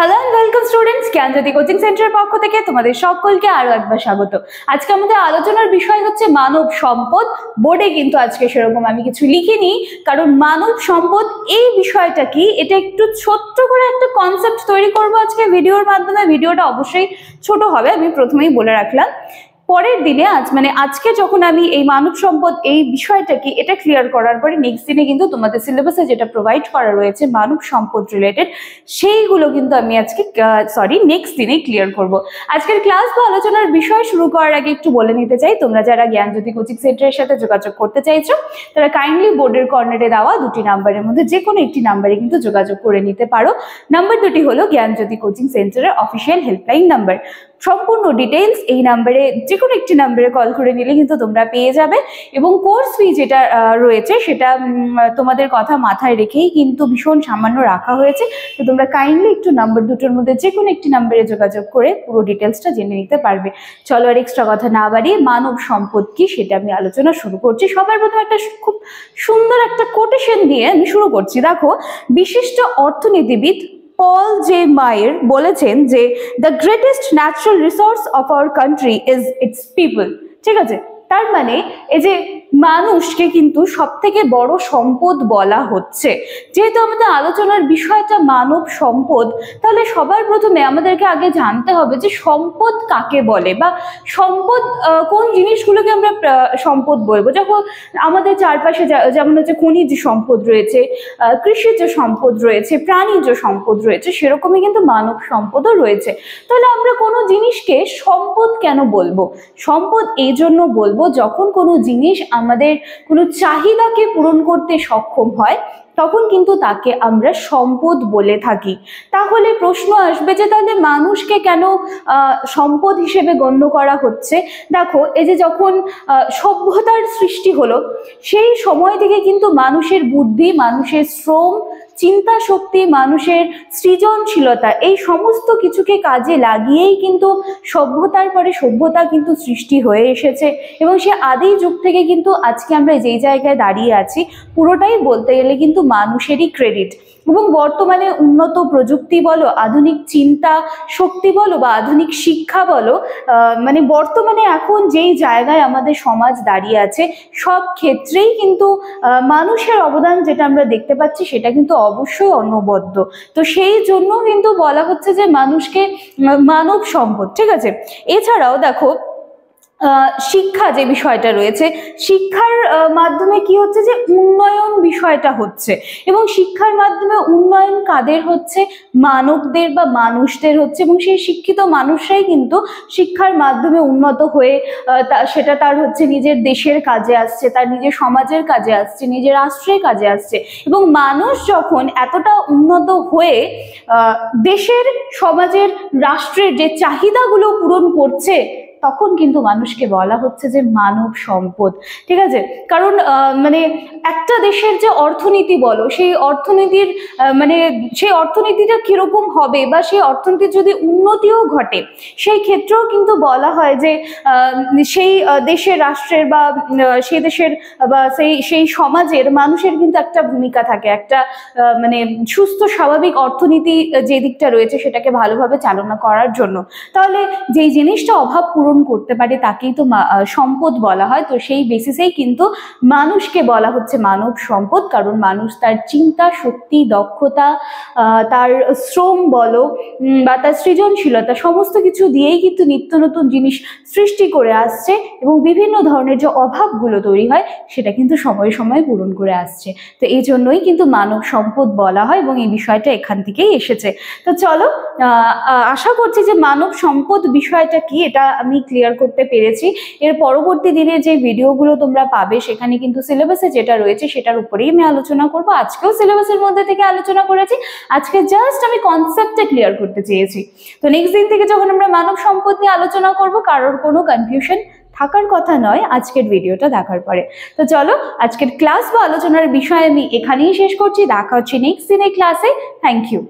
Hello and welcome students, Gyanjyoti coaching সেন্টারের পক্ষ থেকে তোমাদের সকলকে আরো একবার স্বাগত। আজকে আমাদের আলোচনার বিষয় হচ্ছে মানব সম্পদ। বোর্ডে কিন্তু আজকে সেরকম আমি কিছু লিখিনি, কারণ মানব সম্পদ এই বিষয়টা কি এটা একটু ছোট্ট করে একটা কনসেপ্ট তৈরি করব আজকে ভিডিওর মাধ্যমে। ভিডিওটা অবশ্যই ছোট হবে, আমি প্রথমেই বলে রাখলাম। পরের দিনে আজকে যখন আমি এই মানব সম্পদ এই বিষয়টা কি এটা ক্লিয়ার করার পরে নেক্সট দিনে কিন্তু তোমাদের সিলেবাসে যেটা প্রোভাইড করা রয়েছে মানব সম্পদ রিলেটেড, সেইগুলো কিন্তু আমি আজকে নেক্সট দিনে ক্লিয়ার করব। আজকের ক্লাস বা আলোচনার বিষয় শুরু করার আগে একটু বলে নিতে চাই, তোমরা যারা জ্ঞানজ্যোতি কোচিং সেন্টারের সাথে যোগাযোগ করতে চাইছো তারা কাইন্ডলি বোর্ডের কর্নারে দেওয়া দুটি নাম্বারের মধ্যে যে কোনো একটি নাম্বারে কিন্তু যোগাযোগ করে নিতে পারো। নাম্বার দুটি হলো জ্ঞানজ্যোতি কোচিং সেন্টারের অফিসিয়াল হেল্পলাইন নাম্বার। সম্পূর্ণ ডিটেইলস এই নাম্বারে যে কোনো একটি নাম্বারে কল করে নিলে কিন্তু তোমরা পেয়ে যাবে, এবং কোর্স ফি যেটা রয়েছে সেটা তোমাদের কথা মাথায় রেখেই কিন্তু ভীষণ সামান্য রাখা হয়েছে। তো তোমরা কাইন্ডলি একটু নাম্বার দুটোর মধ্যে যে কোনো একটি নাম্বারে যোগাযোগ করে পুরো ডিটেলসটা জেনে নিতে পারবে। চলো আর এক্সট্রা কথা না বাড়িয়ে মানব সম্পদ কি সেটা আমি আলোচনা শুরু করছি। সবার প্রথমে একটা খুব সুন্দর একটা কোটেশন দিয়ে আমি শুরু করছি। দেখো, বিশিষ্ট অর্থনীতিবিদ পল জে মায়ের বলেছেন যে the greatest natural resource of our country is it's people. ঠিক আছে, তার মানে এই যে মানুষকে কিন্তু সব থেকে বড় সম্পদ বলা হচ্ছে। যেহেতু আমাদের আলোচনার বিষয়টা মানব সম্পদ, তাহলে সবার প্রথমে আমাদেরকে আগে জানতে হবে যে সম্পদ কাকে বলে, বা সম্পদ কোন জিনিসগুলোকে আমরা সম্পদ বলবো। যখন আমাদের চারপাশে যেমন হচ্ছে খনিজ সম্পদ রয়েছে, কৃষিজ সম্পদ রয়েছে, প্রাণীজ সম্পদ রয়েছে, সেরকমই কিন্তু মানব সম্পদও রয়েছে। তাহলে আমরা কোনো জিনিসকে সম্পদ কেন বলবো? সম্পদ এই জন্য বলবো যখন কোনো জিনিস আমাদের কোনো চাহিদাকে পূরণ করতে সক্ষম হয় তখন কিন্তু তাকে আমরা সম্পদ বলে থাকি। তাহলে প্রশ্ন আসবে যে তাহলে মানুষকে কেন সম্পদ হিসেবে গণ্য করা হচ্ছে? দেখো, এই যে যখন সভ্যতার সৃষ্টি হলো সেই সময় থেকে কিন্তু মানুষের বুদ্ধি, মানুষের শ্রম, চিন্তা শক্তি, মানুষের সৃজনশীলতা এই সমস্ত কিছুকে কাজে লাগিয়েই কিন্তু সভ্যতার পরে সভ্যতা কিন্তু সৃষ্টি হয়ে এসেছে, এবং সে আদি যুগ থেকে কিন্তু আজকে আমরা যেই জায়গায় দাঁড়িয়ে আছি পুরোটাই বলতে গেলে কিন্তু মানুষেরই ক্রেডিট। এবং বর্তমানে উন্নত প্রযুক্তি বলো, আধুনিক চিন্তা শক্তি বলো বা আধুনিক শিক্ষা বলো, বর্তমানে এখন যেই জায়গায় আমাদের সমাজ দাঁড়িয়ে আছে সব ক্ষেত্রেই কিন্তু মানুষের অবদান যেটা আমরা দেখতে পাচ্ছি সেটা কিন্তু অবশ্যই অনবদ্য। তো সেই জন্য কিন্তু বলা হচ্ছে যে মানুষকে মানব সম্পদ। ঠিক আছে, এছাড়াও দেখো শিক্ষা যে বিষয়টা রয়েছে, শিক্ষার মাধ্যমে কি হচ্ছে যে উন্নয়ন বিষয়টা হচ্ছে, এবং শিক্ষার মাধ্যমে উন্নয়ন কাদের হচ্ছে? মানবদের বা মানুষদের হচ্ছে, এবং সেই শিক্ষিত মানুষরাই কিন্তু শিক্ষার মাধ্যমে উন্নত হয়ে সেটা তার হচ্ছে নিজের দেশের কাজে আসছে, তার নিজের সমাজের কাজে আসছে, নিজের রাষ্ট্রের কাজে আসছে। এবং মানুষ যখন এতটা উন্নত হয়ে দেশের, সমাজের, রাষ্ট্রের যে চাহিদাগুলো পূরণ করছে তখন কিন্তু মানুষকে বলা হচ্ছে যে মানব সম্পদ। ঠিক আছে, কারণ একটা দেশের যে অর্থনীতি বলো, সেই অর্থনীতির সেই অর্থনীতিটা কিরকম হবে, বা সেই অর্থনীতির যদি উন্নতিও ঘটে সেই ক্ষেত্রেও কিন্তু বলা হয় যে সেই দেশের, রাষ্ট্রের বা সেই দেশের বা সেই সমাজের মানুষের কিন্তু একটা ভূমিকা থাকে, একটা সুস্থ স্বাভাবিক অর্থনীতি যে দিকটা রয়েছে সেটাকে ভালোভাবে চালনা করার জন্য। তাহলে যেই জিনিসটা অভাব পূরণ করতে পারে তাকেই তো সম্পদ বলা হয়। তো সেই বেসিসেই কিন্তু মানুষকে বলা হচ্ছে মানব সম্পদ, কারণ মানুষ তার চিন্তা শক্তি, দক্ষতা, তার শ্রম বলো বা তার সৃজনশীলতা সমস্ত কিছু দিয়েই কিন্তু নিত্য নতুন জিনিস সৃষ্টি করে আসছে, এবং বিভিন্ন ধরনের যে অভাবগুলো তৈরি হয় সেটা কিন্তু সময়ে সময়ে পূরণ করে আসছে। তো এই জন্যই কিন্তু মানব সম্পদ বলা হয়, এবং এই বিষয়টা এখান থেকেই এসেছে। তো চলো, আশা করছি যে মানব সম্পদ বিষয়টা কি এটা আমি ক্লিয়ার করতে পেরেছি। এর পরবর্তী দিনে যে ভিডিওগুলো তোমরা পাবে সেখানে কিন্তু সিলেবাসে যেটা রয়েছে সেটার উপরেই আমি আলোচনা করব। আজকেও সিলেবাসের মধ্যে থেকে আলোচনা করেছি, আজকে জাস্ট আমি কনসেপ্টটা ক্লিয়ার করতে চেয়েছি। তো নেক্সট দিন থেকে যখন আমরা মানব সম্পদ নিয়ে আলোচনা করব কারোর কোনো কনফিউশন থাকার কথা নয় আজকের ভিডিওটা দেখার পরে। তো চলো, আজকের ক্লাস বা আলোচনার বিষয় আমি এখানেই শেষ করছি। দেখা হচ্ছে নেক্সট দিনের ক্লাসে। Thank you.